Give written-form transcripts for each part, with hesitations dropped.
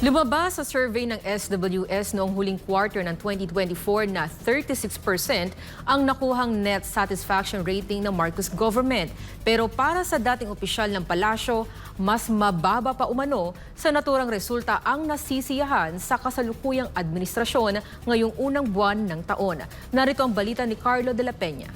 Lumabas sa survey ng SWS noong huling quarter ng 2024 na 36% ang nakuhang net satisfaction rating ng Marcos government. Pero para sa dating opisyal ng palasyo, mas mababa pa umano sa naturang resulta ang nasisiyahan sa kasalukuyang administrasyon ngayong unang buwan ng taon. Narito ang balita ni Carlo de la Peña.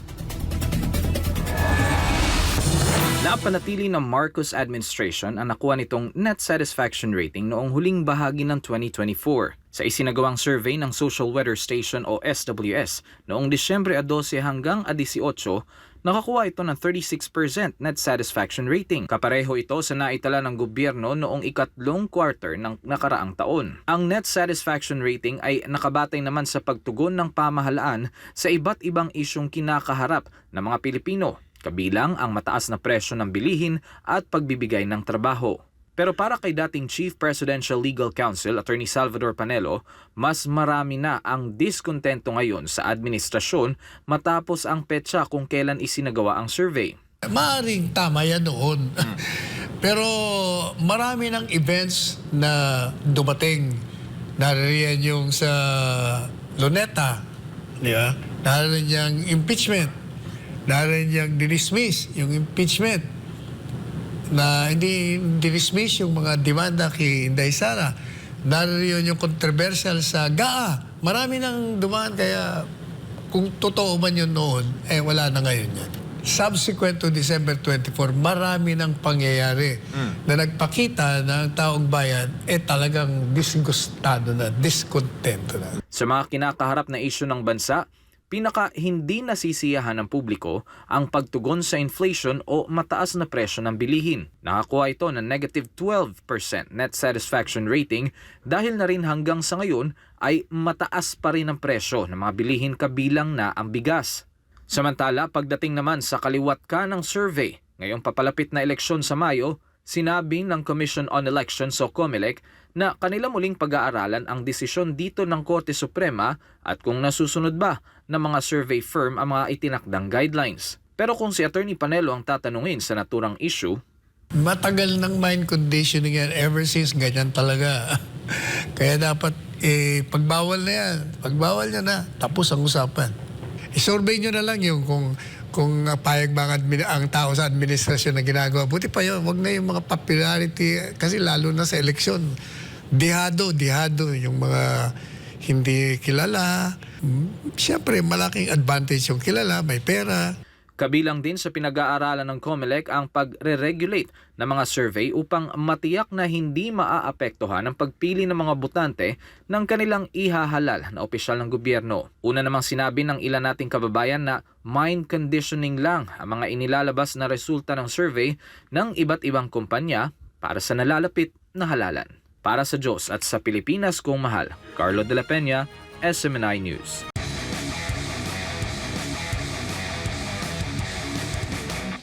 Napanatili ng Marcos administration ang nakuha nitong net satisfaction rating noong huling bahagi ng 2024. Sa isinagawang survey ng Social Weather Station o SWS noong Disyembre 12 hanggang 18, nakakuha ito ng 36% net satisfaction rating. Kapareho ito sa naitala ng gobyerno noong ikatlong quarter ng nakaraang taon. Ang net satisfaction rating ay nakabatay naman sa pagtugon ng pamahalaan sa iba't ibang isyong kinakaharap ng mga Pilipino, kabilang ang mataas na presyo ng bilihin at pagbibigay ng trabaho. Pero para kay dating Chief Presidential Legal Counsel, Attorney Salvador Panelo, mas marami na ang diskontento ngayon sa administrasyon matapos ang petsa kung kailan isinagawa ang survey. Maaring tama yan noon. Pero marami ng events na dumating. Nariyan yung sa Luneta, di ba? Nariyan yung impeachment. Dahil niyang dinismiss yung impeachment na hindi dinismiss yung mga demanda kay Inday Sara. Dahil yun yung controversial sa GAA. Marami nang dumaan kaya kung totoo man yun noon, wala na ngayon yan. Subsequent to December 24, marami nang pangyayari na nagpakita na ang taong bayan talagang disgustado na, diskontento na. Sa mga kinakaharap na isyu ng bansa, pinaka hindi nasisiyahan ng publiko ang pagtugon sa inflation o mataas na presyo ng bilihin. Nakakuha ito ng negative 12% net satisfaction rating dahil na rin hanggang sa ngayon ay mataas pa rin ang presyo ng mga bilihin kabilang na ang bigas. Samantala, pagdating naman sa kaliwat ka ng survey, ngayong papalapit na eleksyon sa Mayo, sinabi ng Commission on Elections o COMELEC na kanila muling pag-aaralan ang desisyon dito ng Korte Suprema at kung nasusunod ba ng mga survey firm ang mga itinakdang guidelines. Pero kung si Attorney Panelo ang tatanungin sa naturang issue, matagal ng mind conditioning yan ever since ganyan talaga. Kaya dapat pagbawal na yan. Pagbawal niya na, tapos ang usapan. I-survey nyo na lang yung kung payag ba ang tao sa administrasyon na ginagawa. Buti pa yun, wag na yung mga popularity kasi lalo na sa eleksyon. Dihado yung mga hindi kilala. Siyempre, malaking advantage yung kilala, may pera. kabilang din sa pinag-aaralan ng COMELEC ang pagre-regulate ng mga survey upang matiyak na hindi maaapektuhan ang pagpili ng mga botante ng kanilang ihahalal na opisyal ng gobyerno. Una namang sinabi ng ilan nating kababayan na mind conditioning lang ang mga inilalabas na resulta ng survey ng iba't ibang kumpanya para sa nalalapit na halalan. Para sa Diyos at sa Pilipinas kong mahal, Carlo de la Peña, SMNI News.